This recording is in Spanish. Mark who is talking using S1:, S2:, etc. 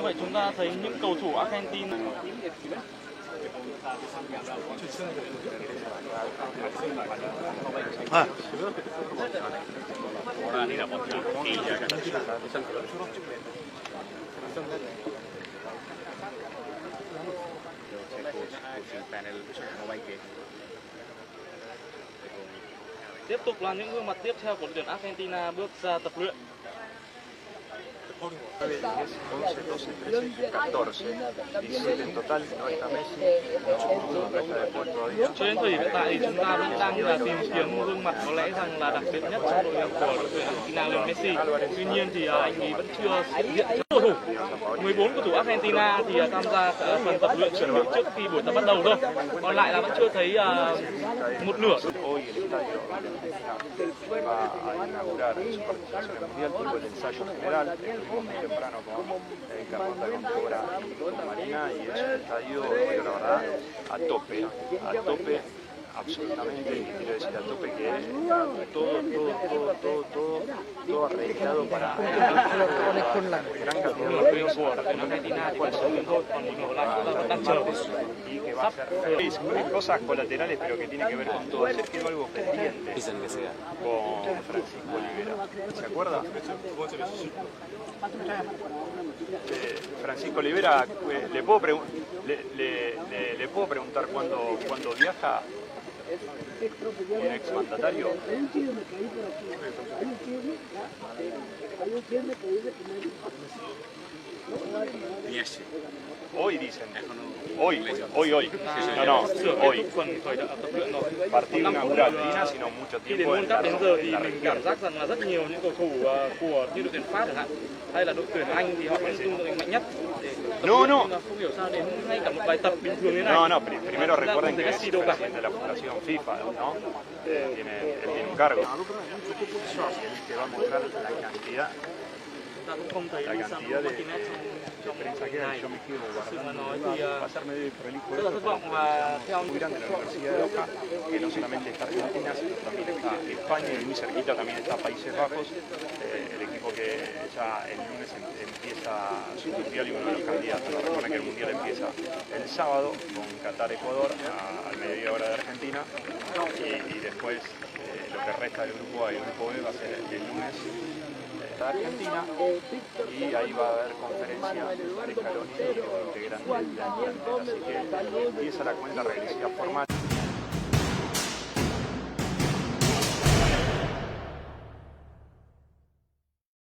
S1: vậy chúng ta thấy những cầu thủ Argentina tiếp tục là những gương mặt tiếp theo của đội tuyển Argentina bước ra tập luyện.
S2: 9, 11, 12, 13, 14, 17 en total, no está Messi, no está de todavía.
S1: Cho đến thời điểm hiện tại thì chúng ta vẫn đang là tìm kiếm gương mặt có lẽ rằng là đặc biệt nhất trong đội hình của đội tuyển Argentina là Messi. Tuy nhiên thì anh ấy vẫn chưa hiện diện cầu thủ. 14 cầu thủ Argentina thì tham gia phần tập luyện chuẩn bị trước khi buổi tập bắt đầu thôi. Còn lại là vẫn chưa thấy một nửa.
S2: Hoy el estadio va a inaugurar su participación en el Mundial, tuvo el ensayo general, estuvimos muy temprano con Carlota Contora y con Marina, y es un estadio, la verdad, a tope, absolutamente, y quiero decir a tope que todo arreglado para gran cantidad de y que va a ser cosas colaterales, pero que tiene que ver con todo. Ayer quedó algo pendiente con Francisco Olivera, ¿se acuerda? Francisco Olivera, le puedo preguntar cuándo viaja el exmandatario. Hoy dicen, hoy, no, hoy, partido inaugural, sino mucho
S1: Khi đến
S2: tiempo
S1: World Cup đến giờ thì mình cảm giác rằng là rất nhiều những cầu thủ của như đội tuyển Pháp chẳng hạn hay là đội tuyển Anh thì họ vẫn tung đội hình mạnh nhất.
S2: No.
S1: Không hiểu sao đến ngay cả một bài tập bình thường thế này.
S2: No, primero recuerden que es presidente de la Fundación FIFA, ¿no? Él tiene un cargo. Y él te va a mostrar la cantidad de prensa que hay. Yo me quedo guardando, va a ser medio prolijo esto, muy grande la Universidad de Doha, que no solamente está Argentina, sino también está España, y muy cerquita también está Países Bajos, el equipo que ya el lunes empieza su mundial y uno de los candidatos. Recuerden que el mundial empieza el sábado con Qatar-Ecuador al mediodía hora de Argentina, y después lo que resta del grupo A y el grupo B va a ser el lunes de Argentina, y ahí va a haber conferencia de Scaloni y de integrante de Argentina, así que empieza la cuenta regresiva formal.